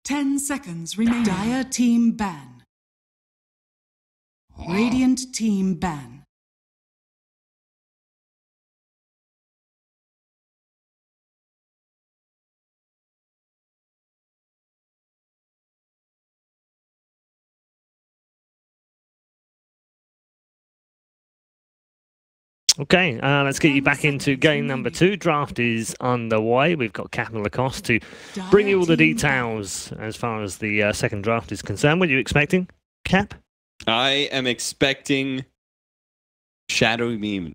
10 seconds remaining. Dire team ban. Radiant team ban. Okay, let's get you back into game number 2. Draft is underway. We've got Capital Lacoste to bring you all the details as far as the second draft is concerned. What are you expecting, Cap? I am expecting Shadow Meme.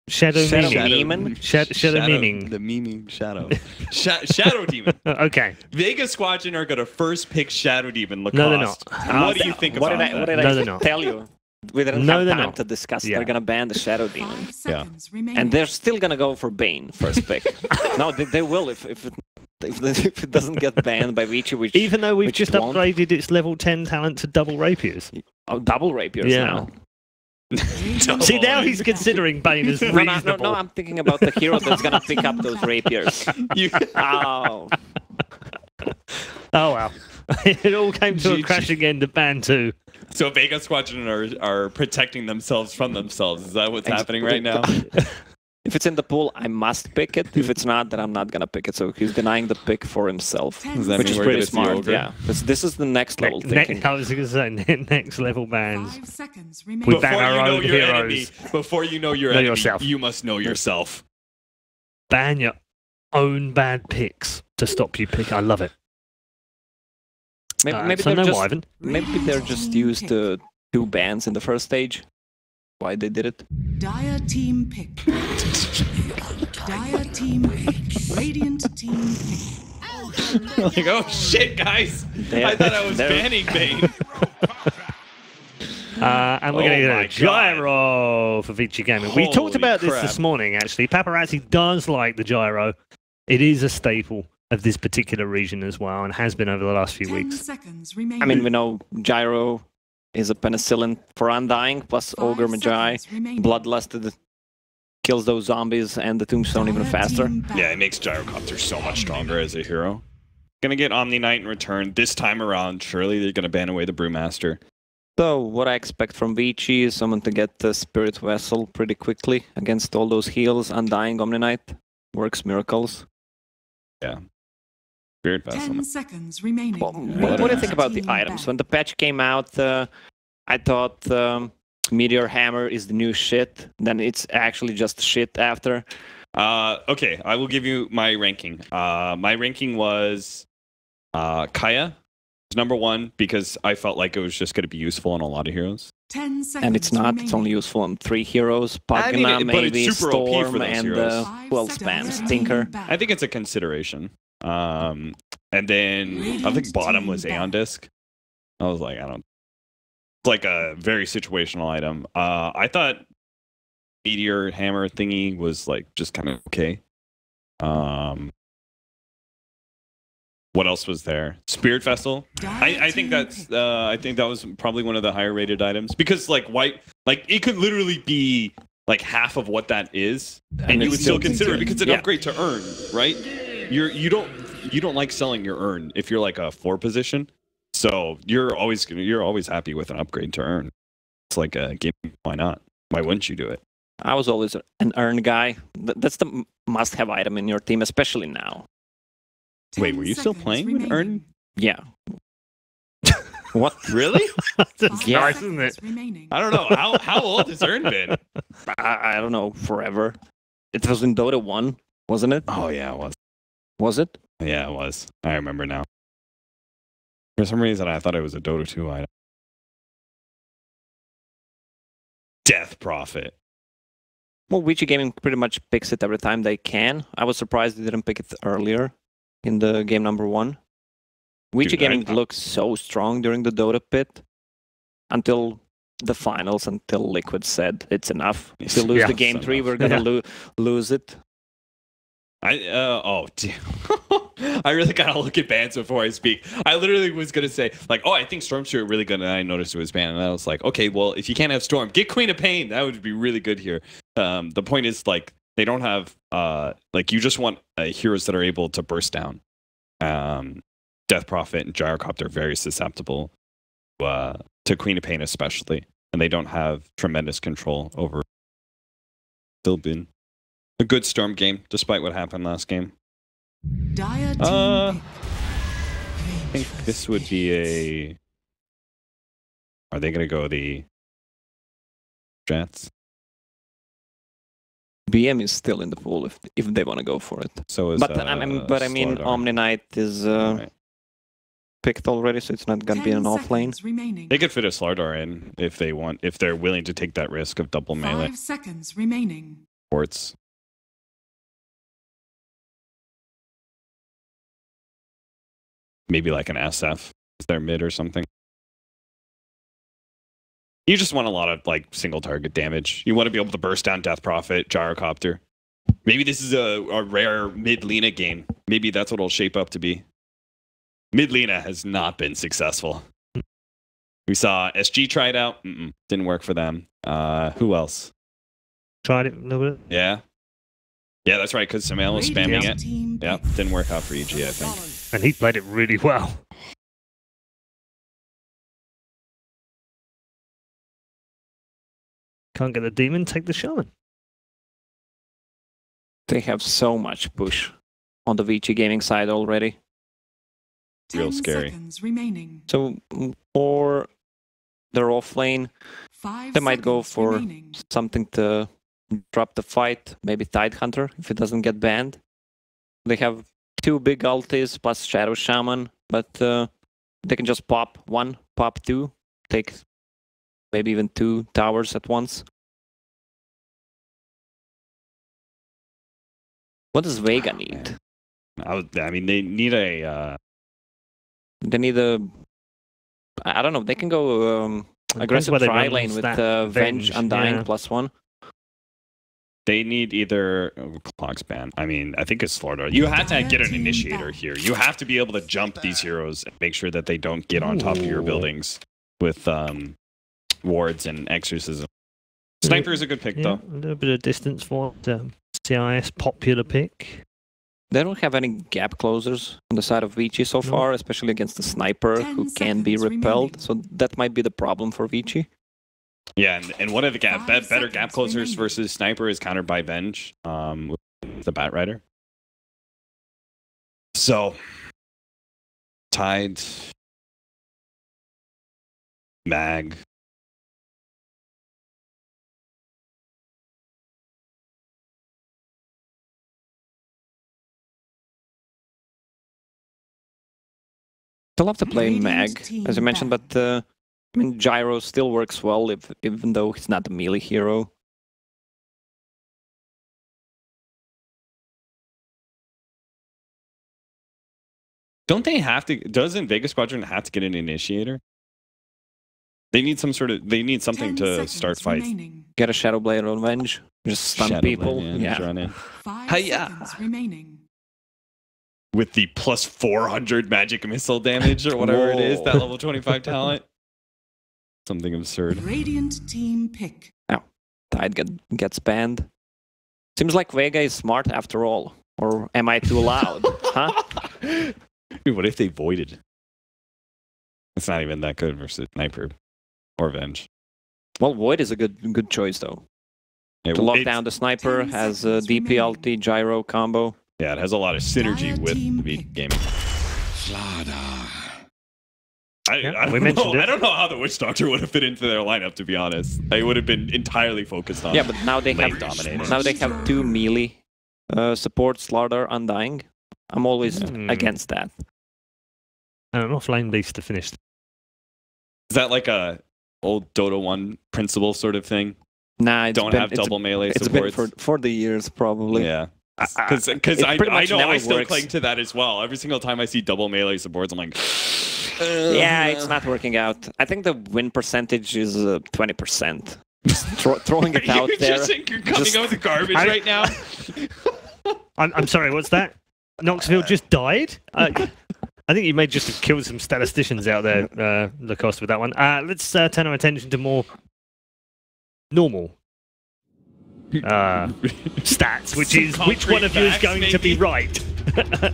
Shadow memeing? Shadow memeing. The memeing Shadow. Shadow Demon. Okay. Vega Squadron are going to first pick Shadow Demon Lacoste. No, they're not. What do you think about that? What did I tell you? We didn't have time to discuss it. Yeah. They're going to ban the Shadow Demon. Yeah. And they're still going to go for Bane first pick. No, they will if it doesn't get banned by Vici, which even though we've just won't. upgraded its level 10 talent to double rapiers. Oh, double rapiers now. See, now he's considering Bane as reasonable. No, I'm thinking about the hero that's going to pick up those rapiers. Oh. Oh, wow. It all came to a crashing end of ban 2. So Vega Squadron are protecting themselves from themselves. Is that what's happening right now? If it's in the pool, I must pick it. If it's not, then I'm not going to pick it. So he's denying the pick for himself, which is pretty smart. Yeah, this is the next level thinking. I was going to say, next level bans. 5 seconds remaining. We ban our own heroes. Before you know your enemy, you must know yourself. Ban your own bad picks to stop you picking. I love it. Maybe they're just used to 2 bans in the first stage. Why they did it? Dire team pick. Dire team pick. Radiant team pick. Like, oh shit, guys! I thought I was banning Bane. And we're going to get a gyro for Vici Gaming. We talked about this morning, actually. Paparazzi does like the gyro. It is a staple of this particular region as well, and has been over the last few weeks. Seconds remaining. I mean, we know gyro is a penicillin for undying, plus Ogre Magi, Bloodlusted kills those zombies and the Tombstone even faster. Yeah, it makes Gyrocopter so much stronger as a hero. Gonna get Omni Knight in return. This time around, surely they're gonna ban away the Brewmaster. So, what I expect from Vici is someone to get the Spirit Vessel pretty quickly against all those heals. Undying Omni Knight works miracles. Yeah. Spirit Vessel. 10 seconds remaining. Well, what do you think about the items? When the patch came out, I thought Meteor Hammer is the new shit. Then it's actually just shit after. Okay, I will give you my ranking. My ranking was Kaya was number 1 because I felt like it was just going to be useful on a lot of heroes. 10 seconds and it's not. remaining. It's only useful on 3 heroes. Pagana, maybe it's super OP for Storm, those and heroes. 12 spams. Tinker. I think it's a consideration. And then I think bottom was Aeon Disc. I was like, it's like a very situational item. I thought Meteor Hammer thingy was like just kind of okay. What else was there? Spirit Vessel. I think that's I think that was probably one of the higher rated items because like it could literally be like half of what that is, and you would still consider it because it's an upgrade to earn, right? You don't like selling your earn if you're like a 4 position, so you're always happy with an upgrade to earn. It's like a game. Why not? Why wouldn't you do it? I was always an earn guy. That's the must-have item in your team, especially now. Wait, were you still playing with earn? Yeah. What? Really? That's nice, isn't it? I don't know. How old has earn been? I don't know. Forever. It was in Dota 1, wasn't it? Oh yeah, it was. Was it? Yeah, it was. I remember now. For some reason, I thought it was a Dota 2 item. Death Prophet. Well, Vici Gaming pretty much picks it every time they can. I was surprised they didn't pick it earlier in the game number 1. Vici Gaming looks so strong during the Dota pit until the finals, until Liquid said it's enough. If we lose the game 3, we're going to lose it. Oh, damn. I really gotta look at bans before I speak. I literally was gonna say, like, oh, I think Storm's really good, and I noticed it was banned, and I was like, okay, well, if you can't have Storm, get Queen of Pain. That would be really good here. The point is, like, they don't have, like, you just want heroes that are able to burst down. Death Prophet and Gyrocopter are very susceptible to Queen of Pain especially, and they don't have tremendous control over. Still been a good Storm game, despite what happened last game. I think this would be a... Are they going to go the Jets? BM is still in the pool if they want to go for it. So is, but I mean, Omni Knight is right. picked already, so it's not gonna be an off lane. They could fit a Slardar in if they want, if they're willing to take that risk of double melee. 5 seconds remaining. Ports. Maybe like an SF. Is there mid or something? You just want a lot of like single target damage. You want to be able to burst down Death Prophet, Gyrocopter. Maybe this is a rare mid Lina game. Maybe that's what it'll shape up to be. Mid Lina has not been successful. We saw SG try it out. Didn't work for them. Who else? Tried it a little bit. Yeah. Yeah, that's right, because Samuel was spamming it. Yeah, didn't work out for EG, I think. And he played it really well. Can't get the demon, take the shaman. They have so much push on the Vici gaming side already. Real scary. Remaining. So for their off lane, they might go for remaining. something to drop the fight, maybe Tidehunter if it doesn't get banned. They have 2 big ultis plus Shadow Shaman, but they can just pop 1, pop 2, take maybe even 2 towers at once. What does Vega need? I mean, they need a... They need a... I don't know, they can go aggressive tri-lane with Venge, Undying +1. They need either Clock's ban. I mean, I think it's Slardar. You have to get an initiator here. You have to be able to jump these heroes and make sure that they don't get on top of your buildings with wards and exorcism. Sniper is a good pick, though. A little bit of distance for CIS, popular pick. They don't have any gap closers on the side of Vici so far, especially against the Sniper, who can be repelled. So that might be the problem for Vici. Yeah, and one of the better gap closers versus Sniper is countered by Venge, with the Bat Rider. So, Tide, Mag. Still have to play Mag, as you mentioned, but I mean, Gyro still works well, even though he's not a melee hero. Don't they have to? Doesn't Vega Squadron have to get an initiator? They need some sort of. They need something to start fights. Get a Shadow Blade on Venge, just stun Shadow people. Blade, yeah. Run in. 5 Hi-ya! seconds remaining. With the plus 400 magic missile damage or whatever it is, that level 25 talent. Something absurd. Radiant team pick. Now, Tide gets banned. Seems like Vega is smart after all. Or am I too loud? Huh? Dude, what if they voided? It's not even that good versus Sniper or Venge. Well, Void is a good choice, though. Yeah, to lock down the Sniper, has a DP ulti, Gyro combo. Yeah, it has a lot of synergy with the game. I don't know how the Witch Doctor would have fit into their lineup, to be honest. They would have been entirely focused on. Yeah, but now they have dominating. Now they have 2 melee support, Slardar, Undying. I'm always against that. And an offlane beast to finish. Is that like a old Dota 1 principle sort of thing? Nah, don't have double melee supports. It's been for the years, probably. Yeah. Because I know I still cling to that as well. Every single time I see double melee supports, I'm like, yeah, it's not working out. I think the win percentage is 20%. Throwing it out there. You're coming out with garbage right now. I'm sorry, what's that? Knoxville just died? I think you may just have killed some statisticians out there, Lacoste, with that one. Let's turn our attention to more normal stats, which is which one of you is going to be right.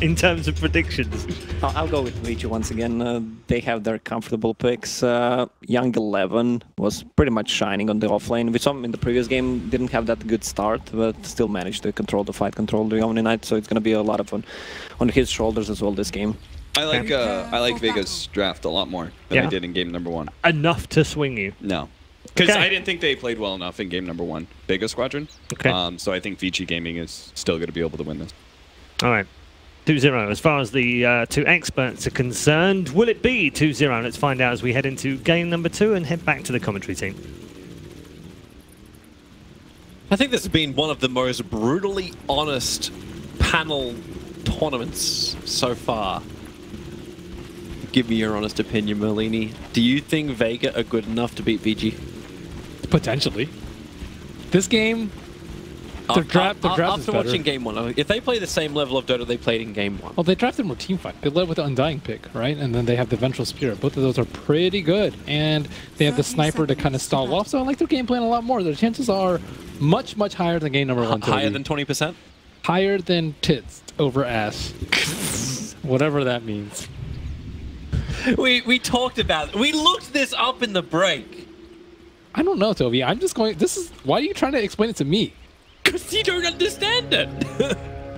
in terms of predictions. I'll go with Vici once again. They have their comfortable picks. Young 11 was pretty much shining on the offlane. We saw him in the previous game, didn't have that good start, but still managed to control the fight, control the Omni-Knight, so it's going to be a lot of fun on his shoulders as well this game. I like Vega's draft a lot more than I did in game number 1. Enough to swing you? No. Because I didn't think they played well enough in game number 1, Vega Squadron. Okay. So I think Vici Gaming is still going to be able to win this. All right. 2-0. As far as the two experts are concerned, will it be 2-0? Let's find out as we head into game number 2 and head back to the commentary team. I think this has been one of the most brutally honest panel tournaments so far. Give me your honest opinion, Merlini. Do you think Vega are good enough to beat Vici? Potentially. This game, the draft is better. After watching game 1, if they play the same level of Dota they played in game 1. Well, they drafted more team fight. They led with the Undying pick, right? And then they have the Vengeful Spirit. Both of those are pretty good. And they have the Sniper to kind of stall off. So I like their game plan a lot more. Their chances are much, much higher than game number 1. Higher than 20%? Higher than tits over ass. Whatever that means. We talked about it. We looked this up in the break. I don't know, Toby. I'm just going... Why are you trying to explain it to me? Because you don't understand it.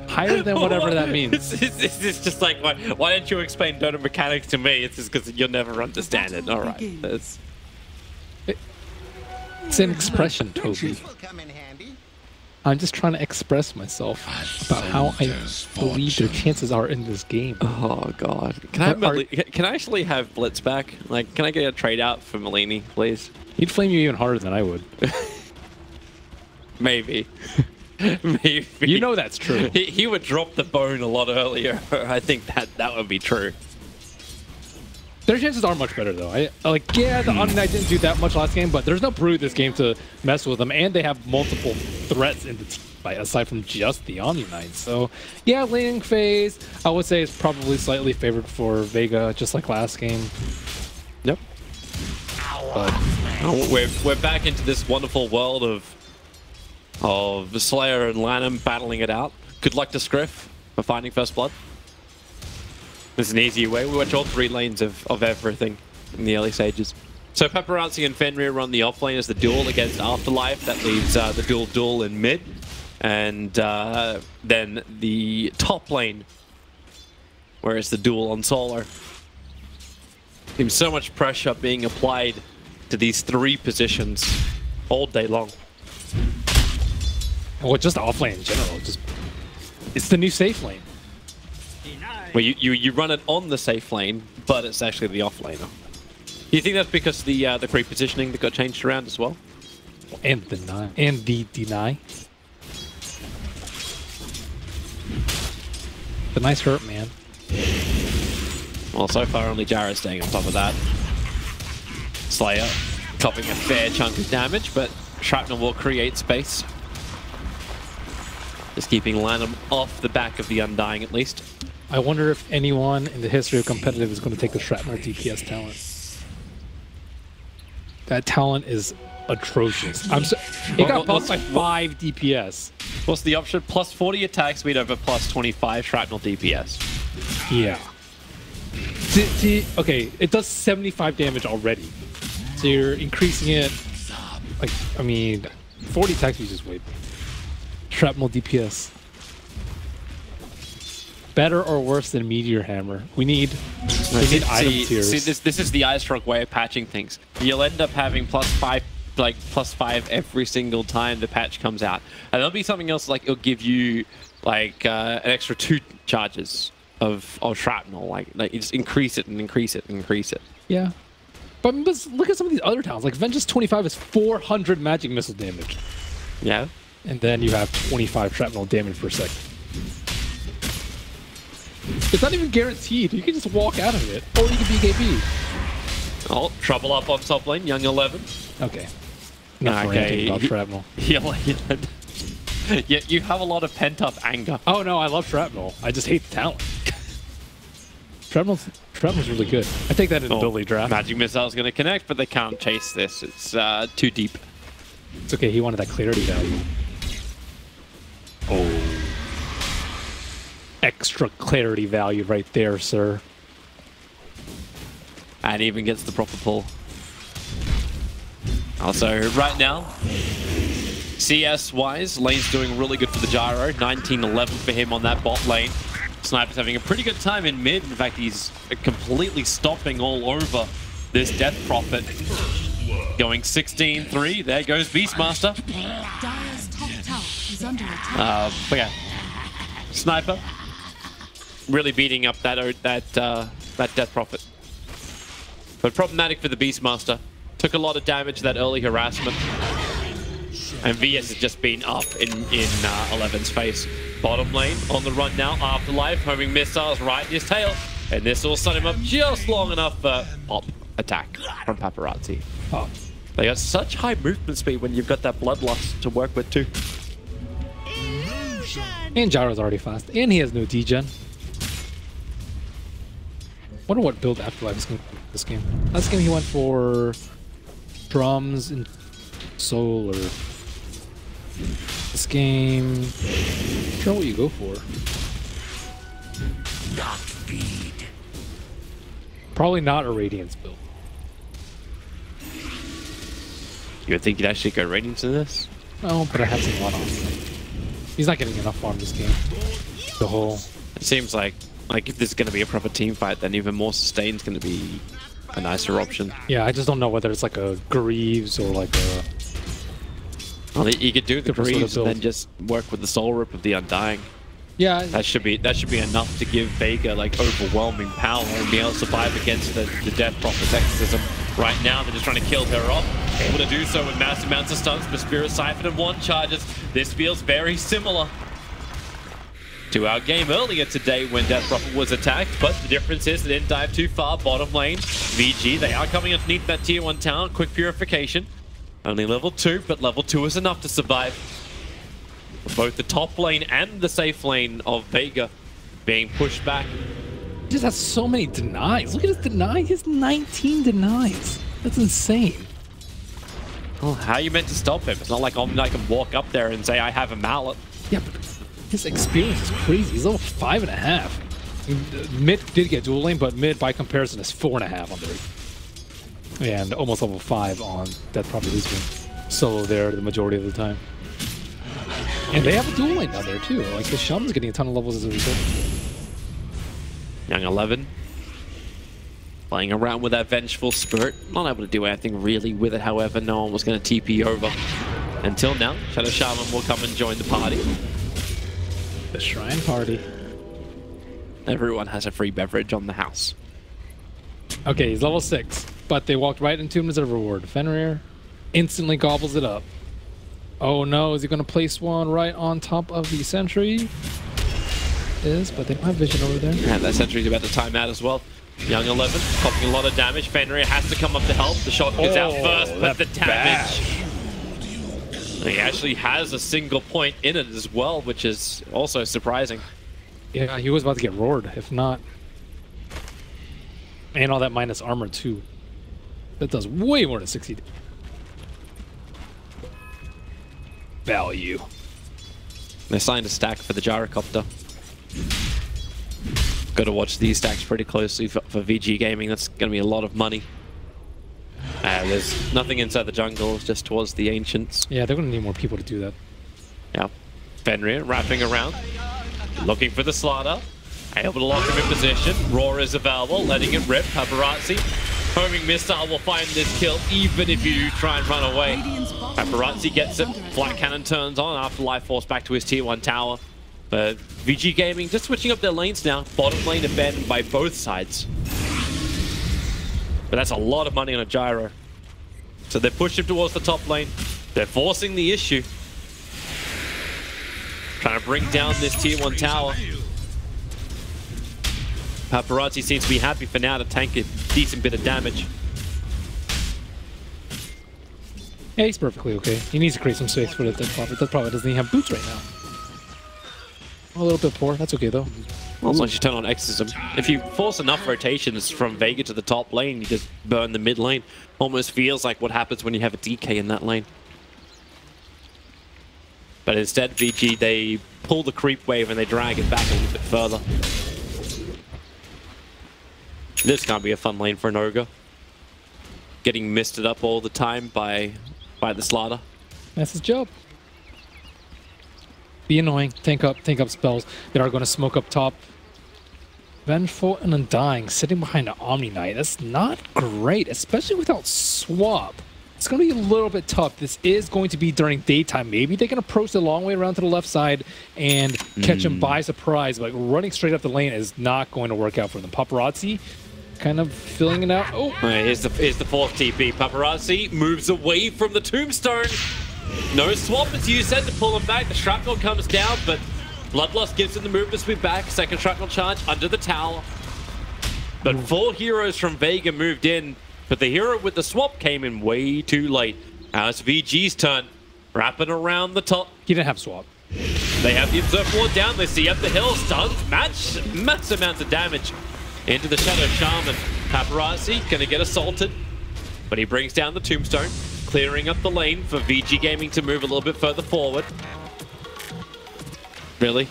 Higher than whatever that means. It's just like, why don't you explain Dota mechanics to me? It's just because you'll never understand it. All right. It's an expression, Toby. I'm just trying to express myself about how I believe their chances are in this game. Oh, God. Can I actually have Blitz back? Like, can I get a trade out for Merlini, please? He'd flame you even harder than I would. Maybe. Maybe. You know that's true. He would drop the bone a lot earlier. I think that would be true. Their chances are much better, though. The Omni-Knight didn't do that much last game, but there's no Brute this game to mess with them, and they have multiple threats in the team fight aside from just the Omni-Knight. So, yeah, laning phase, I would say it's probably slightly favored for Vega, just like last game. Yep. But we're back into this wonderful world of Slayer and Lanham battling it out. Good luck to Scriff for finding first blood. This is an easy way. We watch all 3 lanes of everything in the early stages. So Paparazzi and Fenrir run the offlane as the duel against Afterlife. That leaves the duel in mid. And then the top lane, where it's the duel on Solar. Seems so much pressure being applied to these 3 positions all day long. Well, just offlane in general. It's the new safe lane. Well, you run it on the safe lane, but it's actually the off laner. Do you think that's because the creep positioning that got changed around as well? And the deny. The nice hurt, man. Well, so far only Jara's staying on top of that. Slayer copping a fair chunk of damage, but Shrapnel will create space. Just keeping Lanham off the back of the Undying at least. I wonder if anyone in the history of competitive is going to take the Shrapnel DPS talent. That talent is atrocious. It got buffed by 5 DPS. What's the option? Plus 40 attack speed over plus 25 Shrapnel DPS. Yeah. Okay, it does 75 damage already. So you're increasing it, 40 attack speed is just way. Shrapnel DPS. Better or worse than Meteor Hammer? We need item tiers. See, this is the iStroke way of patching things. You'll end up having +5, +5 every single time the patch comes out. And there'll be something else like it'll give you an extra 2 charges of shrapnel. Like you just increase it and increase it and increase it. Yeah. But look at some of these other talents. Like Vengeance 25 is 400 magic missile damage. Yeah. And then you have 25 shrapnel damage per second. It's not even guaranteed. You can just walk out of it. Or you can BKB. Oh, trouble up on top lane, Young 11. Okay. Not ranting about shrapnel. Yeah, you have a lot of pent-up anger. Oh no, I love shrapnel. I just hate the talent. Shrapnel's really good. I take that in the Billy draft. Magic Missile's going to connect, but they can't chase this. It's too deep. It's okay, he wanted that clarity value. Oh. extra clarity value right there, sir. And even gets the proper pull. Also, right now, CS-wise, lane's doing really good for the Gyro. 19-11 for him on that bot lane. Sniper's having a pretty good time in mid. In fact, he's completely stopping all over this Death Prophet. Going 16-3. There goes Beastmaster. Dire's top tower is under attack. But yeah, Sniper really beating up that Death Prophet. But problematic for the Beastmaster. Took a lot of damage that early harassment. And VS has just been up in 11's face. Bottom lane on the run now. Afterlife homing missiles right in his tail. And this will set him up just long enough for pop attack from Paparazzi. Oh. They got such high movement speed when you've got that bloodlust to work with too. And Gyro's already fast. And he has no degen. Wonder what build Afterlife is going to do this game. Last game he went for drums and soul, or this game, I'm not sure what you go for. Not feed. Probably not a Radiance build. You would think you'd actually go Radiance in this? No, but I have some lot on. He's not getting enough farm this game. The whole. It seems like if there's going to be a proper team fight, then even more sustain's going to be a nicer option. Yeah, I just don't know whether it's like a Greaves or like a. Well, you could do the Greaves sort of and then just work with the Soul Rip of the Undying. Yeah, That should be enough to give Vega like overwhelming power and be able to survive against the Death Prophet's exorcism. Right now, they're just trying to kill her off. Able to do so with massive amounts of stuns, but Spirit Siphon and one charges. This feels very similar to our game earlier today when Death Prophet was attacked, but the difference is they didn't dive too far. Bottom lane, VG, they are coming underneath that tier 1 town. Quick purification. Only level 2, but level 2 is enough to survive. Both the top lane and the safe lane of Vega being pushed back. he just has so many denies. Look at his deny. He has 19 denies. That's insane. Well, how are you meant to stop him? It's not like I can walk up there and say I have a mallet. Yeah, but his experience is crazy. He's level 5.5. Mid did get dual lane, but mid by comparison is 4.5 on there. And almost level 5 on Death Prophet. He's been solo there the majority of the time. And they have a dual lane down there too. Like the Shaman's getting a ton of levels as a result. Young 11 playing around with that Vengeful Spirit. Not able to do anything really with it, however. No one was going to TP over. Until now, Shadow Shaman will come and join the party. The Shrine Party. Everyone has a free beverage on the house. Okay, he's level 6, but they walked right into him as a reward. Fenrir instantly gobbles it up. Oh no, is he going to place one right on top of the sentry? But they don't have vision over there. And that sentry's about to time out as well. Young 11 popping a lot of damage. Fenrir has to come up to help. The shot goes out first, but the damage. He actually has a single point in it as well, which is also surprising. Yeah, he was about to get roared, if not. And all that minus armor too. That does way more than 60. Value. They're starting to stack for the gyrocopter. Got to watch these stacks pretty closely for VG Gaming. That's going to be a lot of money. There's nothing inside the jungle, just towards the Ancients. Yeah, they're going to need more people to do that. Yeah. Fenrir wrapping around, looking for the slaughter. Able to lock him in position. Roar is available, letting it rip. Paparazzi. Homing missile will find this kill even if you try and run away. Paparazzi gets it. Flat cannon turns on. Afterlife forced back to his tier 1 tower. But VG Gaming just switching up their lanes now. Bottom lane abandoned by both sides. But that's a lot of money on a gyro. So they're pushing towards the top lane. They're forcing the issue. Trying to bring down this tier 1 tower. Paparazzi seems to be happy for now to tank a decent bit of damage. Yeah, he's perfectly okay. He needs to create some space for the Death Prophet. Death Prophet doesn't even have boots right now. A little bit poor. That's okay though. Well, as long as you turn on Exorcism. If you force enough rotations from Vega to the top lane, you just burn the mid lane. Almost feels like what happens when you have a DK in that lane. But instead, VG, they pull the creep wave and they drag it back a little bit further. This can't be a fun lane for an Ogre. Getting misted up all the time by the Slaughter. That's his job. Be annoying. Tank up spells. They are going to smoke up top. Vengeful and Undying sitting behind an Omni Knight. That's not great, especially without swap. It's going to be a little bit tough. This is going to be during daytime. Maybe they can approach the long way around to the left side and catch him by surprise. But running straight up the lane is not going to work out for them. Paparazzi kind of filling it out. Oh, here's the fourth TP. Paparazzi moves away from the tombstone. No swap, as you said, to pull him back. The shrapnel comes down, but Bloodlust gives him the movement speed back. Second shrapnel charge under the tower. But 4 heroes from Vega moved in, but the hero with the swap came in way too late. Now it's VG's turn, wrapping around the top. He didn't have swap. They have the Observer Ward down. They see up the hill, stuns, mass amounts of damage into the Shadow Shaman. Paparazzi gonna get assaulted, but he brings down the tombstone, clearing up the lane for VG Gaming to move a little bit further forward. Really?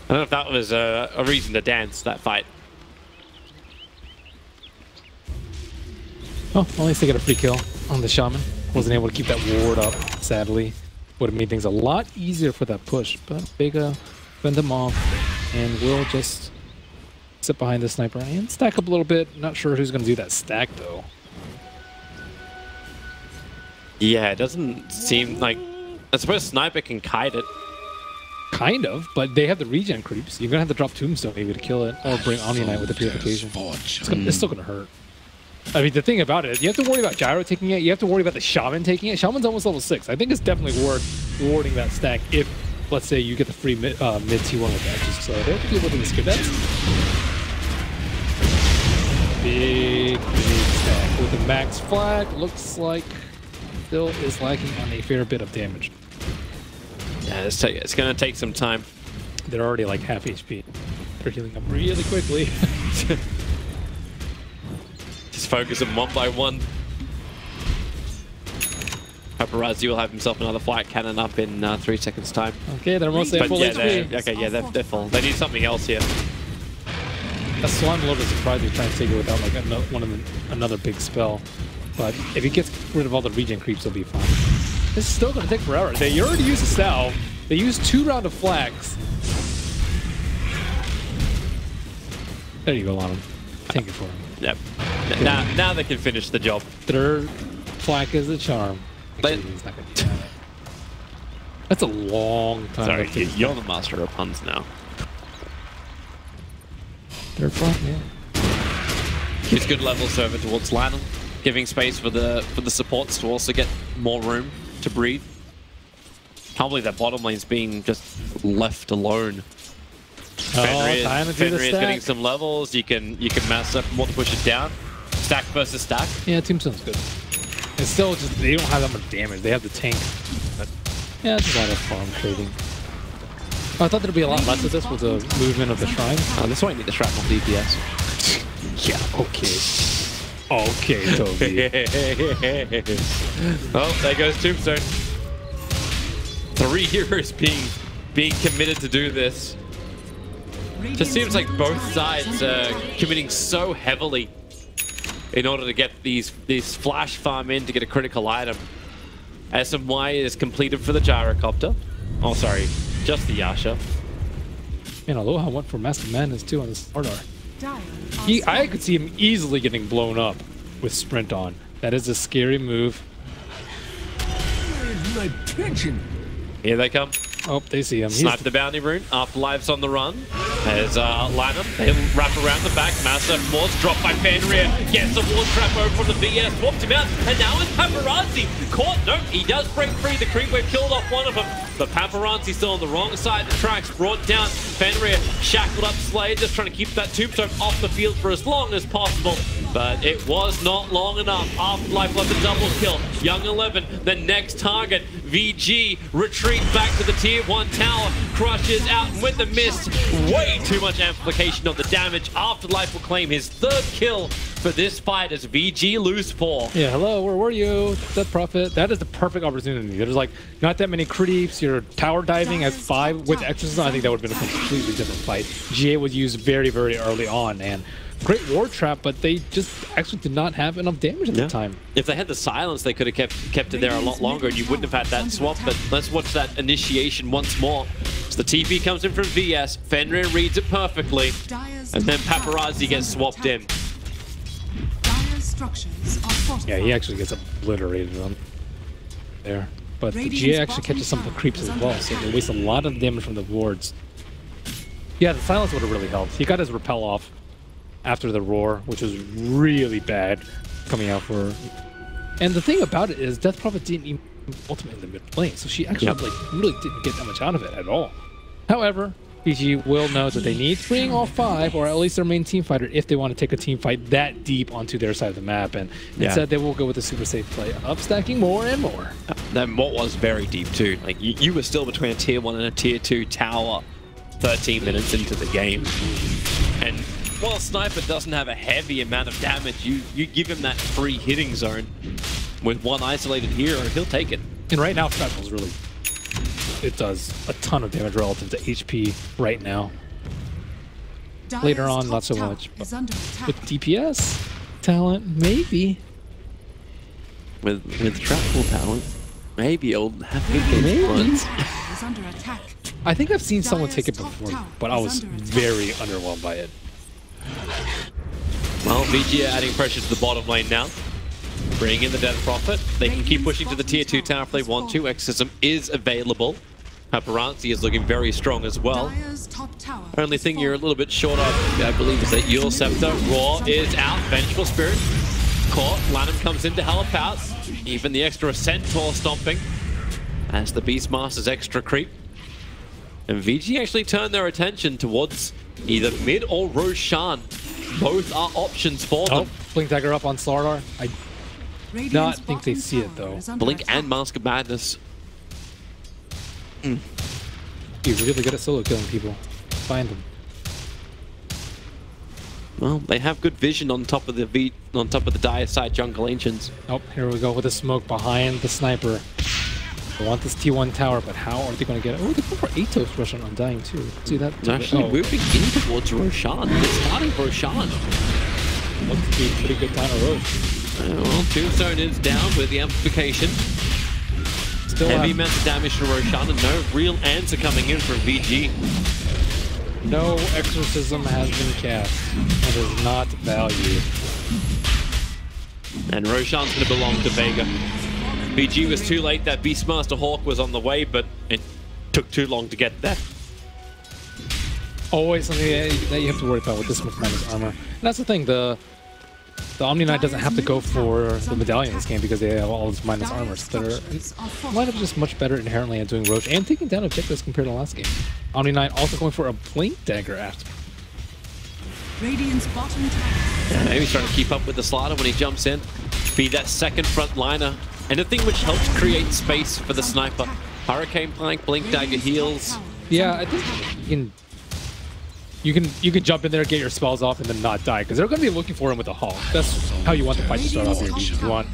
I don't know if that was a reason to dance, that fight. Oh, at least they got a free kill on the Shaman. Wasn't able to keep that ward up, sadly. Would have made things a lot easier for that push, but Vega fend them off and will just sit behind the sniper and stack up a little bit. Not sure who's going to do that stack, though. Yeah, it doesn't seem like... I suppose Sniper can kite it. Kind of, but they have the regen creeps. You're going to have to drop Tombstone maybe to kill it, or bring Omni Knight with the purification. It's still going to hurt. I mean, the thing about it is you have to worry about Gyro taking it. You have to worry about the Shaman taking it. Shaman's almost level 6. I think it's definitely worth warding that stack if, let's say, you get the free mid T1 with that. So they have to be able to skip that. Big stack with the max flag. Looks like still is lacking on a fair bit of damage. Yeah, it's going to take some time. They're already like half HP. They're healing up really quickly. Just focus them one by one. Paparazzi will have himself another flight cannon up in 3 seconds time. Okay, they're mostly at full HP. They're full. They need something else here. That's why I'm a little bit surprised they're trying to take it without like another big spell. But if he gets rid of all the regen creeps, he'll be fine. This is still going to take forever. They already used a salve. They used 2 rounds of flags. There you go, Lana. Take it for him. Yep. Now they can finish the job. Third flag is a charm. Actually, he's not gonna do that. That's a long time. Sorry, you're the master of puns now. Third flag, yeah. He's good level server towards Lanham, giving space for the supports to also get more room to breathe. Can't believe that bottom lane's being just left alone. Fenrir is getting some levels. You can mass up more to push it down. Stack versus stack. Yeah, Tombstone's good. It's still just they don't have that much damage. They have the tank. But yeah, it's just a lot of farm trading. I thought there'd be a lot less of this with the movement of the shrine. This one need the shrapnel DPS. Yeah, okay. Okay, Toby. Oh, there goes Tombstone. 3 heroes being committed to do this. Just seems like both sides are committing so heavily in order to get these flash farm in to get a critical item. SMY is completed for the gyrocopter. Oh, sorry, just the Yasha. Man, Aloha went for Master Madness too on this Sardar. I could see him easily getting blown up with Sprint on. That is a scary move. My attention. Here they come. Oh, they see him. Snipe the bounty rune. Afterlife's on the run. There's Lanham. They wrap around the back. Massive wards dropped by Fenrir. Gets a ward trap over from the VS. Swapped him out. And now it's Paparazzi. Caught. No, he does break free. The creep wave killed off one of them. But Paparazzi still on the wrong side of the tracks. Brought down. Fenrir shackled up Slade. Just trying to keep that tombstone off the field for as long as possible. But it was not long enough. Afterlife left a double kill. Young 11, the next target. VG retreats back to the tier 1 tower. Crushes out with the mist. Way too much amplification of the damage. Afterlife will claim his 3rd kill for this fight as VG lose 4. Yeah, hello, where were you? Death Prophet. That is the perfect opportunity. There's like not that many creeps. You're tower diving at 5 with Exorcism. I think that would have been a completely different fight. GA was used very, very early on, and great ward trap, but they just actually did not have enough damage at the time. If they had the silence, they could have kept it there a lot longer, and you wouldn't have had that swap. But let's watch that initiation once more. So the TP comes in from VS. Fenrir reads it perfectly, and then Paparazzi gets swapped in. Yeah, he actually gets obliterated on there. But the GA actually catches some of the creeps as well, so they waste a lot of damage from the wards. Yeah, the silence would have really helped. He got his repel off after the roar, which was really bad coming out for. And the thing about it is, Death Prophet didn't even ultimate in the mid lane, so she actually like really didn't get that much out of it at all. However, PG will know that they need to bring all 5, or at least their main team fighter, if they want to take a team fight that deep onto their side of the map. And instead, they will go with the super safe play of stacking more and more. Then what was very deep too. Like you were still between a tier 1 and a tier 2 tower 13 minutes into the game. And while Sniper doesn't have a heavy amount of damage, you give him that free hitting zone with one isolated hero, he'll take it. And right now, Shrapnel's really, it does a ton of damage relative to HP right now. Later on, not so much. But with DPS talent, maybe. With Shrapnel talent, maybe it'll have good games. I think I've seen someone take it before, but I was very underwhelmed by it. Well, VG are adding pressure to the bottom lane now. Bring in the Death Prophet. They can keep pushing to the tier 2 tower if they want to. Exorcism is available. Paparazzi is looking very strong as well. Only thing you're a little bit short of, I believe, is that Yule Scepter. Roar is out. Vengeful Spirit caught. Lanham comes in to help out. Even the extra Centaur stomping as the Beastmaster's extra creep. And VG actually turned their attention towards either mid or Roshan. Both are options for them. Blink Dagger up on Slardar. I do not think they see it though. Blink and Mask of Madness. He's really good at solo killing people. Find them. Well, they have good vision on top of the dire side jungle ancients. Oh, here we go with a smoke behind the sniper. They want this T1 tower, but how are they going to get it? Oh, they're going for Atos Roshan Undying too. See that? It's actually moving in towards Roshan. They're starting Roshan. Looks to be a pretty good time of Rosh. Well, Tombstone is down with the amplification. Still heavy amount of damage to Roshan and no real answer coming in from VG. No exorcism has been cast. That is not valued. And Roshan's going to belong to Vega. VG was too late. That Beastmaster Hawk was on the way, but it took too long to get there. Always something that you have to worry about with this much minus armor. And that's the thing, the Omni Knight doesn't have to go for the medallion in this game because they have all these minus armors that are might have just much better inherently at doing Roche and taking down objectives compared to last game. Omni Knight also going for a Blink Dagger after. Radiant's bottom tower. Maybe he's trying to keep up with the Slaughter when he jumps in. Be that second front liner. Anything which helps create space for the sniper. Hurricane Plank, Blink Dagger heals. Yeah, I think you can jump in there, get your spells off, and then not die, because they're going to be looking for him with a Hawk. That's how you want the fight to start off here. You want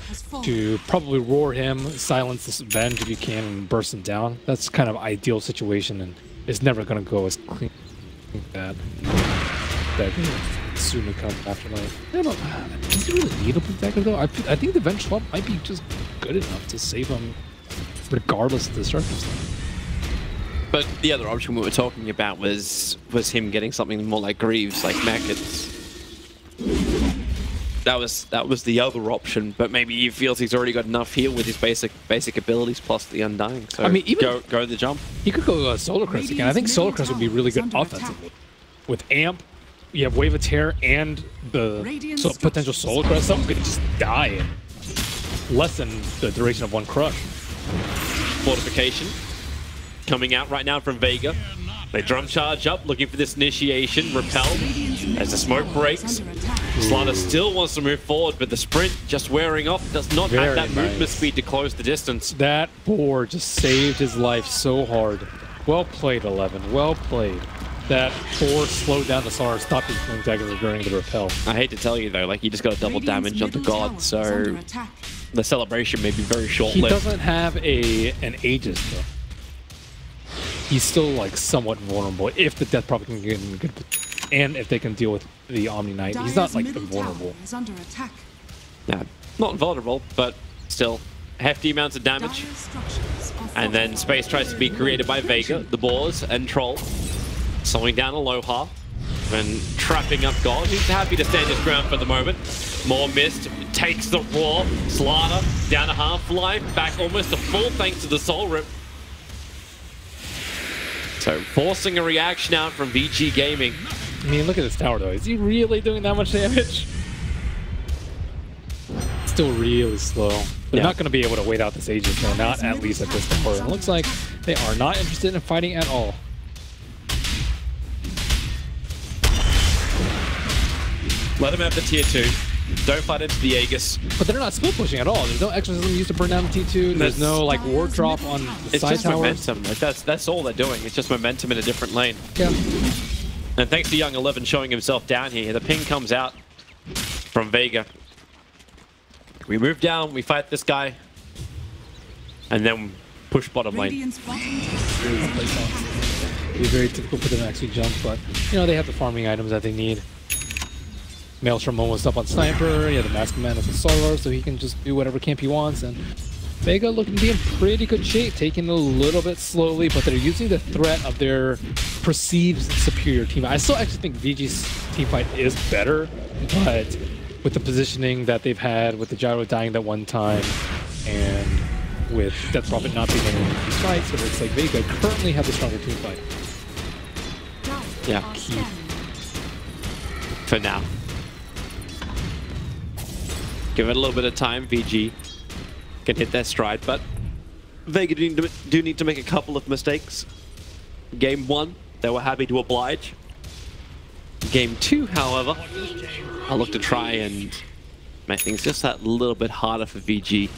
to probably roar him, silence this Venge if you can, and burst him down. That's kind of ideal situation, and it's never going to go as clean as that. That soon to come after like, I don't know, does he really need a Blink Dagger though? I think the Venge swap might be just good enough to save him regardless of the circumstance. But the other option we were talking about was him getting something more like Greaves, like Mech. That was the other option, but maybe he feels he's already got enough heal with his basic abilities plus the Undying. So I mean, even go the jump. He could go Solar Crest again. I think Solar Crest would be really good offensively. With Amp, you have Wave of Terror and the potential Solar Crest. Someone could just die in less than the duration of one crush. Fortification coming out right now from Vega. They drum charge up, looking for this initiation. Repel as the smoke breaks. Slaughter still wants to move forward, but the sprint just wearing off. Does not have that movement speed to close the distance. That board just saved his life so hard. Well played, 11. Well played. That board slowed down the Slaughter, stopped his blink dagger during the repel. I hate to tell you though, like, you just got a double damage on the god, so the celebration may be very short-lived. He doesn't have an Aegis though. He's still like somewhat vulnerable if the Death Prophet can get him good, and if they can deal with the Omni Knight. He's not like invulnerable. Yeah, not vulnerable, but still hefty amounts of damage. And then space tries to be created by Vega, the Boars, and Troll. Slowing down Aloha and trapping up God. He's happy to stand his ground for the moment. More mist, takes the Roar. Slaughter down a half-life, back almost to full thanks to the Soul Rip. So forcing a reaction out from Vici Gaming. I mean, look at this tower though. Is he really doing that much damage? Still really slow. They're not going to be able to wait out this Aegis though, not at least at this point. It looks like they are not interested in fighting at all. Let him have the tier 2. Don't fight into the Aegis. But they're not split pushing at all. There's no exorcism used to burn down the T2. There's no like ward drop on the it's side just towers. momentum. Like that's all they're doing. It's just momentum in a different lane. Yeah. And thanks to Young 11 showing himself down here, the ping comes out from Vega. We move down, we fight this guy, and then push bottom lane. It'd be very difficult for them to actually jump, but you know they have the farming items that they need. Maelstrom almost up on Sniper, yeah, the Mask Man is a Solar, so he can just do whatever camp he wants, and Vega looking to be in pretty good shape, taking it a little bit slowly, but they're using the threat of their perceived superior team. I still actually think VG's team fight is better, but with the positioning that they've had, with the Gyro dying that one time, and with Death Prophet not being able to win these fights, it looks like Vega currently have the stronger team fight. Yeah, key. For now. Give it a little bit of time, VG can hit their stride, but Vega do need to make a couple of mistakes. Game 1, they were happy to oblige. Game 2, however, I'll look to try and make things just that little bit harder for VG.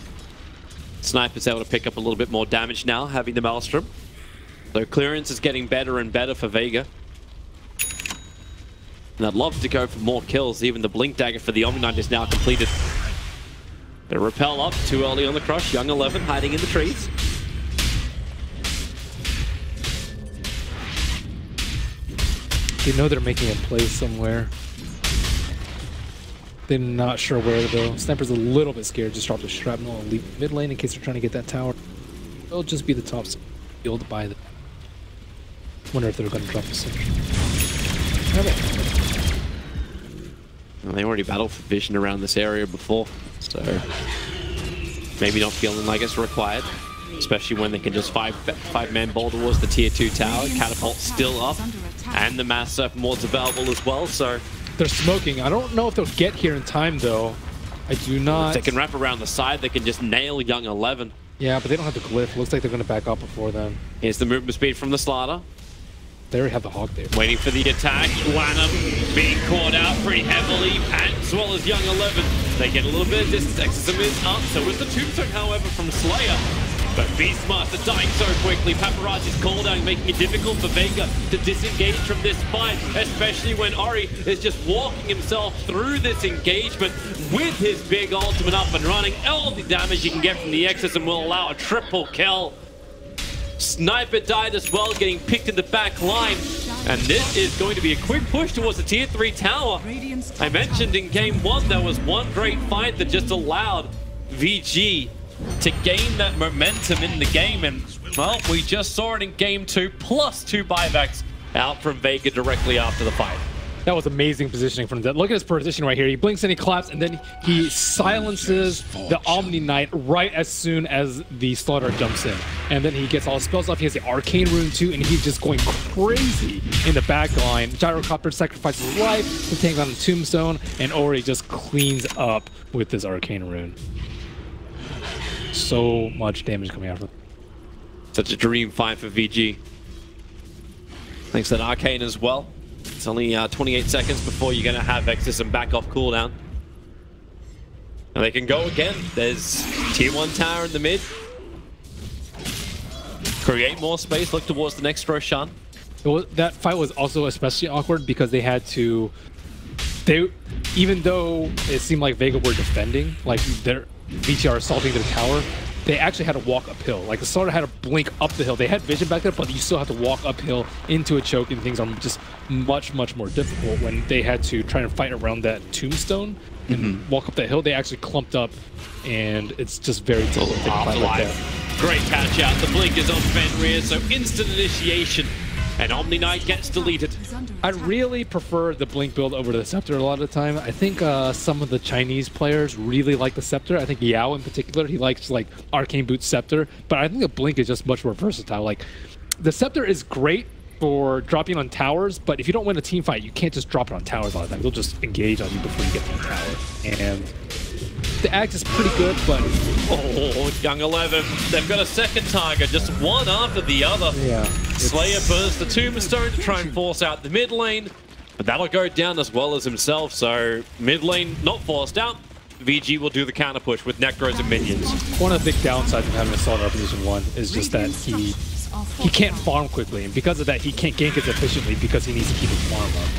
Sniper's able to pick up a little bit more damage now, having the Maelstrom. So clearance is getting better and better for Vega. And I'd love to go for more kills. Even the Blink Dagger for the Omni Knight is now completed. The repel up too early on the crush. Young 11 hiding in the trees. They know they're making a play somewhere. They're not sure where though. Sniper's a little bit scared. Just drop the shrapnel and leave mid lane in case they're trying to get that tower. It'll just be the top field by the. Wonder if they're going to drop the sentry. Well, they already battled for vision around this area before, so maybe not feeling like it's required, especially when they can just five-man ball towards the tier 2 tower. Catapult still up, and the mass surf mods available as well, so they're smoking. I don't know if they'll get here in time though. I do not. If they can wrap around the side, they can just nail Young 11. Yeah, but they don't have the glyph. Looks like they're going to back up before then. Here's the movement speed from the Slaughter. They already have the Hawk there. Waiting for the attack. Lanham being caught out pretty heavily, as well as Young 11. They get a little bit of distance. Exorcism is up. So is the Tombstone, however, from Slayer. But Beastmaster dying so quickly. Paparazzi's call down, making it difficult for Vega to disengage from this fight, especially when Ori is just walking himself through this engagement with his big ultimate up and running. All the damage you can get from the Exorcism will allow a triple kill. Sniper died as well, getting picked in the back line. And this is going to be a quick push towards the tier 3 tower. I mentioned in game 1 there was one great fight that just allowed VG to gain that momentum in the game. And, well, we just saw it in game 2, plus 2 buybacks out from Vega directly after the fight. That was amazing positioning from that. Look at his position right here. He blinks and he claps, and then he silences the Omni Knight right as soon as the Slaughter jumps in. And then he gets all his spells off. He has the Arcane Rune too, and he's just going crazy in the back line. Gyrocopter sacrifices his life to tank on the Tombstone, and Ori just cleans up with this Arcane Rune. So much damage coming out of it. Such a dream fight for VG. Thanks to that Arcane as well. It's only 28 seconds before you're going to have Exorcism back off cooldown. And they can go again. There's tier 1 tower in the mid. Create more space, look towards the next Roshan. That fight was also especially awkward because they had to... Even though it seemed like Vega were defending, like their Vici are assaulting their tower, they actually had to walk uphill. Like the starter had to blink up the hill. They had vision back there, but you still have to walk uphill into a choke, and things are just much, much more difficult when they had to try and fight around that tombstone and walk up that hill. They actually clumped up, and it's just very difficult to fight like that. Great catch out. The blink is on Fenrir, so instant initiation. And Omni Knight gets deleted. I really prefer the Blink build over the Scepter a lot of the time. I think some of the Chinese players really like the Scepter. I think Yao in particular, he likes like Arcane Boot Scepter. But I think the Blink is just much more versatile. Like the Scepter is great for dropping on towers, but if you don't win a team fight, you can't just drop it on towers all the time. They'll just engage on you before you get to the tower. And the Axe is pretty good, but... Oh, Young 11. They've got a second target, just one after the other. Yeah. Slayer bursts the Tombstone to try and force out the mid lane, but that'll go down as well as himself, so mid lane not forced out. VG will do the counter push with Necros and minions. One of the big downsides of having a Soldier position 1 is just that he can't farm quickly, and because of that, he can't gank as efficiently because he needs to keep his farm up.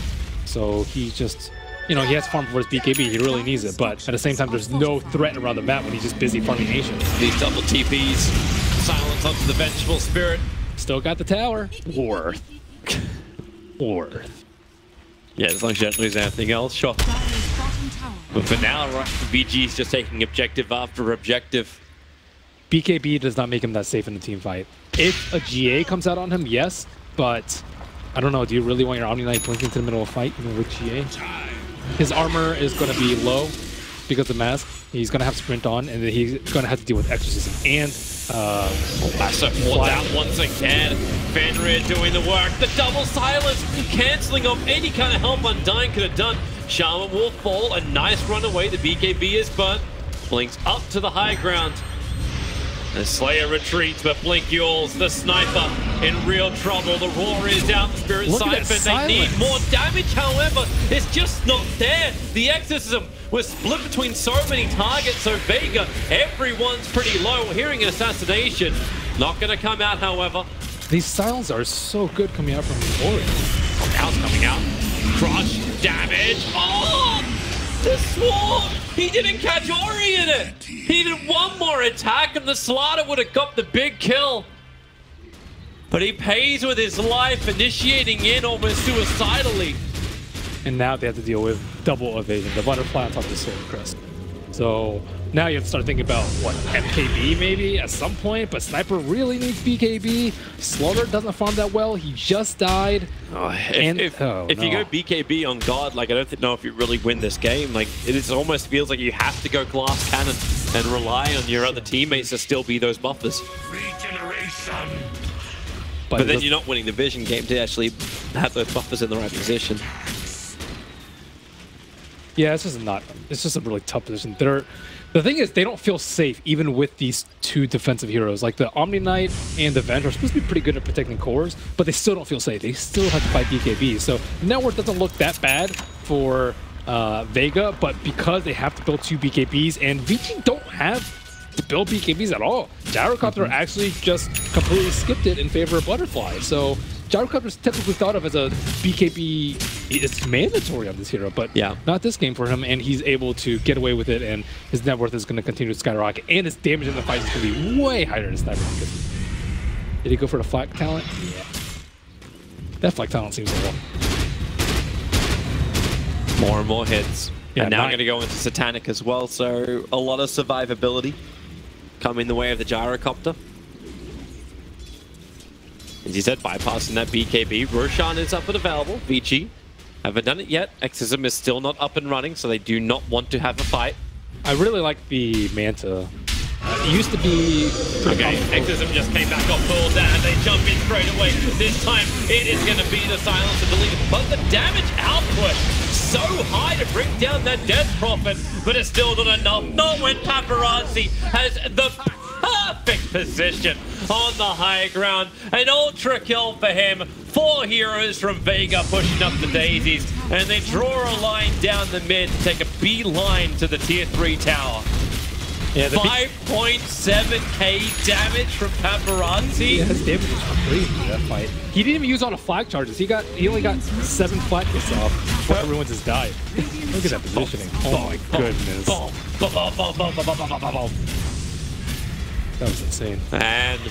So he just... You know, he has farm for his BKB, he really needs it, but at the same time, there's no threat around the map when he's just busy farming nations. These double TPs, silence onto the Vengeful Spirit. Still got the tower. Worth. Yeah, as long as you don't lose anything else, sure. But for now, right, VG's just taking objective after objective. BKB does not make him that safe in the team fight. If a GA comes out on him, yes, but I don't know, do you really want your Omni Knight blinking into the middle of a fight, even with GA? His armor is going to be low because of mask. He's going to have sprint on, and then he's going to have to deal with exorcism and Lasso falls out once again. Fenrir doing the work. The double silence, cancelling off any kind of help Undying could have done. Shaman will fall. A nice run away. The BKB is burnt. Blinks up to the high ground. The Slayer retreats, but Blink Yules, the sniper, in real trouble. The roar is out, the Spirit Siphon. They need more damage, however, it's just not there. The Exorcism was split between so many targets, so Vega, everyone's pretty low. Hearing an assassination, not going to come out, however. These silence are so good coming out from the Ori. Now it's coming out. Crush, damage. Oh! The Swarm! He didn't catch Ori in it! He did one more attack and the Slaughter would have got the big kill. But he pays with his life, initiating in almost suicidally. And now they have to deal with double evasion, the butterfly on top of the Sword Crest. So now you have to start thinking about, what, MKB maybe at some point, but Sniper really needs BKB. Slaughter doesn't farm that well, he just died. If you go BKB on God, like I don't know if you really win this game. Like it almost feels like you have to go glass cannon and rely on your other teammates to still be those buffers. Regeneration. But then you're not winning the vision game to actually have those buffers in the right position. Yeah, it's just a really tough position. The thing is, they don't feel safe even with these two defensive heroes. Like the Omni Knight and the Venge are supposed to be pretty good at protecting cores, but they still don't feel safe. They still have to fight BKB. So the network doesn't look that bad for Vega, but because they have to build two BKBs, and Vici don't have to build BKBs at all. Gyrocopter actually just completely skipped it in favor of Butterfly. So Gyrocopter is typically thought of as a BKB. It's mandatory on this hero, but not this game for him, and he's able to get away with it, and his net worth is going to continue to skyrocket, and his damage in the fight is going to be way higher than Sniper. Did he go for the flak talent? Yeah. That flak talent seems a lot. More and more hits. Yeah, and now I'm going to go into Satanic as well, so a lot of survivability come in the way of the Gyrocopter. As you said, bypassing that BKB. Roshan is up and available. Vici haven't done it yet. Exorcism is still not up and running, so they do not want to have a fight. I really like the Manta. It used to be... Okay, Exorcism just came back off cooldown and they jump in straight away. This time, it is going to be the silence and delete. But the damage output so high to bring down that Death Prophet, but it's still not enough. Not when Paparazzi has the perfect position on the high ground. An ultra kill for him. 4 heroes from Vega pushing up the daisies, and they draw a line down the mid to take a beeline to the tier 3 tower. Yeah, 5.7k damage from Paparazzi. Yeah, his damage was crazy in that fight. He didn't even use all the flag charges. He only got 7 flag hits off before everyone just died. Look at that positioning. Oh my goodness. That was insane. And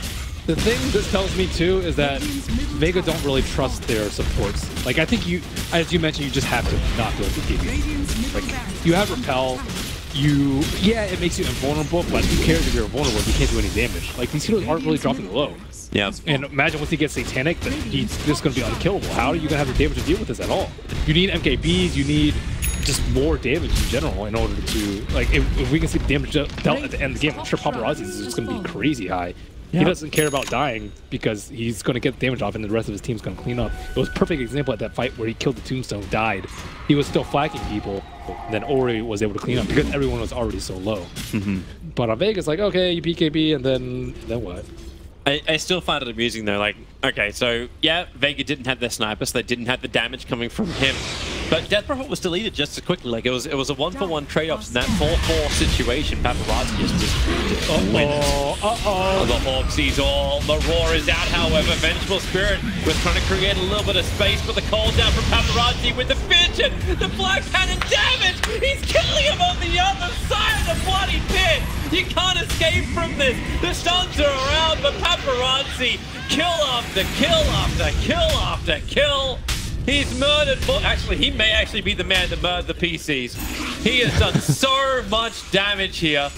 the thing this tells me too is that Vega don't really trust their supports. Like I think as you mentioned, you just have to not go to DP. Like you have repel. Yeah, it makes you invulnerable, but who cares if you're invulnerable if you can't do any damage? Like, these heroes aren't really dropping low. yeah. And imagine once he gets Satanic, that he's just going to be unkillable. How are you going to have the damage to deal with this at all? You need MKBs, you need just more damage in general in order to, like, if we can see the damage dealt at the end of the game, I'm sure Paparazzi's is just going to be crazy high. He doesn't care about dying because he's going to get the damage off and the rest of his team's going to clean up. It was a perfect example at that fight where he killed the Tombstone, died. He was still flagging people, and then Ori was able to clean up because everyone was already so low. But on Vegas, like, okay, you PKB, and then what? I still find it amusing though, like, okay, so yeah, Vega didn't have their snipers, so they didn't have the damage coming from him. But Death Prophet was deleted just as quickly, like it was a 1-for-1 trade-off in that 4-4 situation. Paparazzi just wins. The Hawk sees all, the roar is out, however, Vengeful Spirit was trying to create a little bit of space for the call down from Paparazzi with the Fidget, the Black Cannon damage! He's killing him on the other side of the bloody pit! You can't escape from this! The stuns are around, but Paparazzi, kill after kill after kill after kill. He's murdered. Actually, he may actually be the man that murdered the PCs. He has done so much damage here.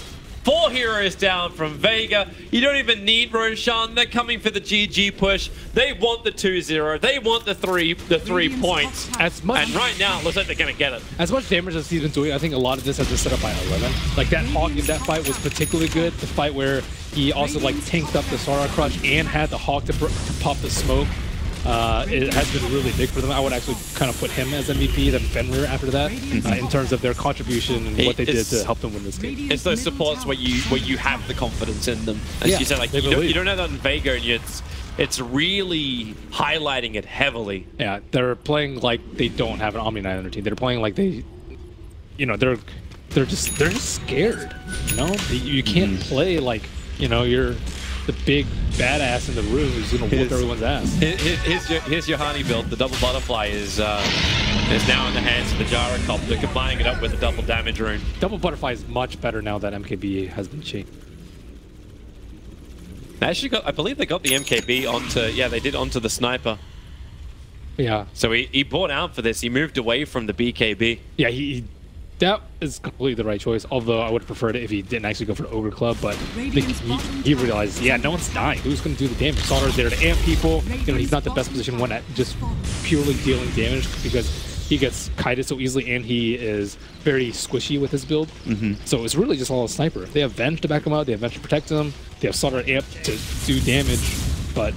4 heroes down from Vega. You don't even need Roshan. They're coming for the GG push. They want the 2-0. They want the 3 points. And right now, it looks like they're going to get it. As much damage as he's been doing, I think a lot of this has been set up by 11. Like that Hawk in that fight was particularly good. The fight where he also like tanked up the Sora Crush and had the Hawk to pop the smoke. It has been really big for them. I would actually kind of put him as MVP, then Fenrir after that, in terms of their contribution and what they did to help them win this game. It's those supports where you have the confidence in them. As you said, like you don't have that in Vega, and it's really highlighting it heavily. Yeah, they're playing like they don't have an Omni Knight on their team. They're playing like they, they're just scared. You know, you can't play like you're the big badass in the room who's gonna whoop everyone's ass. Here's your honey build. The double butterfly is now in the hands of the Gyrocopter, combining it up with the double damage rune. Double butterfly is much better now that MKB has been changed. They actually I believe they got the MKB onto, they did onto the sniper. Yeah. So he bought out for this. He moved away from the BKB. Yeah, that is completely the right choice, although I would have preferred it if he didn't actually go for the Ogre Club, but he realized, no one's dying. Who's going to do the damage? Sauter's there to amp people. He's not the best position one at just purely dealing damage because he gets kited so easily and he is very squishy with his build. So it's really just all a sniper. If they have Venge to back him out, they have Venge to protect him, they have Sauter amp to do damage, but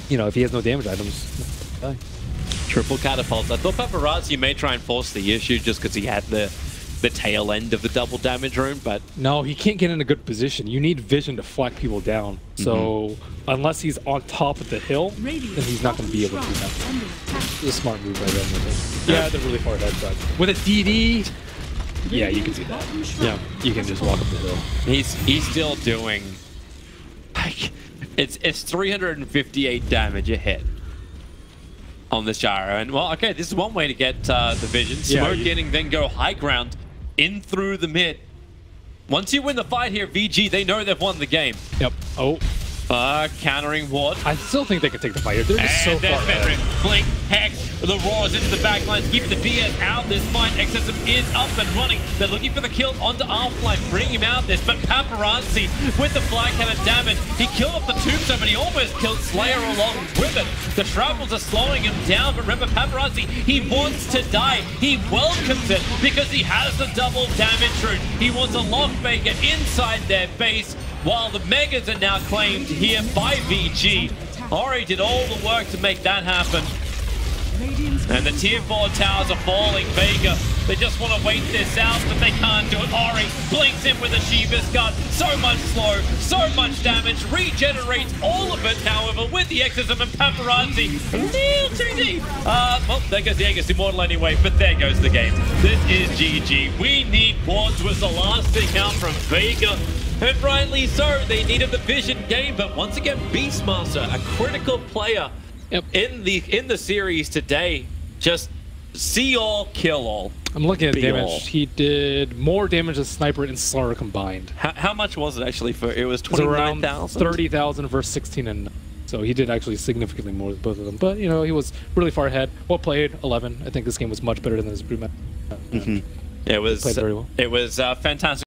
if he has no damage items, die. Triple catapults. I thought Paparazzi may try and force the issue just because he had the tail end of the double damage rune, but no, he can't get in a good position. You need vision to flag people down. So unless he's on top of the hill, then he's not going to be able to do that. It's a smart move by them. Yeah, they're really far ahead, but with a DD, yeah, you can do that. Yeah, you can just walk up the hill. He's still doing like it's 358 damage a hit on this gyro, and well, okay, this is one way to get the vision. Smoke getting, then go high ground in through the mid. Once you win the fight here, VG, they know they've won the game. Yep. Oh. Countering Ward. I still think they can take the fight here. They're just so far ahead. Blink, Hex, the roars into the back lines, keeping the BS out. This fight, Excessive is up and running. They're looking for the kill onto Half-Life, bringing him out this, but Paparazzi with the flag cannon damage. He killed off the Tombstone, but he almost killed Slayer along with it. The Shrapnels are slowing him down, but remember, Paparazzi, he wants to die. He welcomes it because he has the double damage rune. He wants a lock Vega inside their base, while the Megas are now claimed here by VG. Ori did all the work to make that happen. And the tier 4 towers are falling. Vega, They just want to wait this out, but they can't do it. Ori blinks in with a Shiva's gun. So much slow, so much damage. Regenerates all of it, however, with the Exorcism and Paparazzi. A little too deep. Well, there goes the Aegis Immortal anyway, but there goes the game. This is GG. We need bo2 as the last thing out from Vega. And rightly so, they needed the Vision game, but once again, Beastmaster, a critical player in the series today, just see all, kill all. I'm looking at damage. All. He did more damage than Sniper and Slar combined. How much was it actually for? It was 29,000? 30,000 versus 16 and 9. So he did actually significantly more with both of them. But, you know, he was really far ahead. Well played, 11. I think this game was much better than his Broodman. It was, played very well. It was fantastic.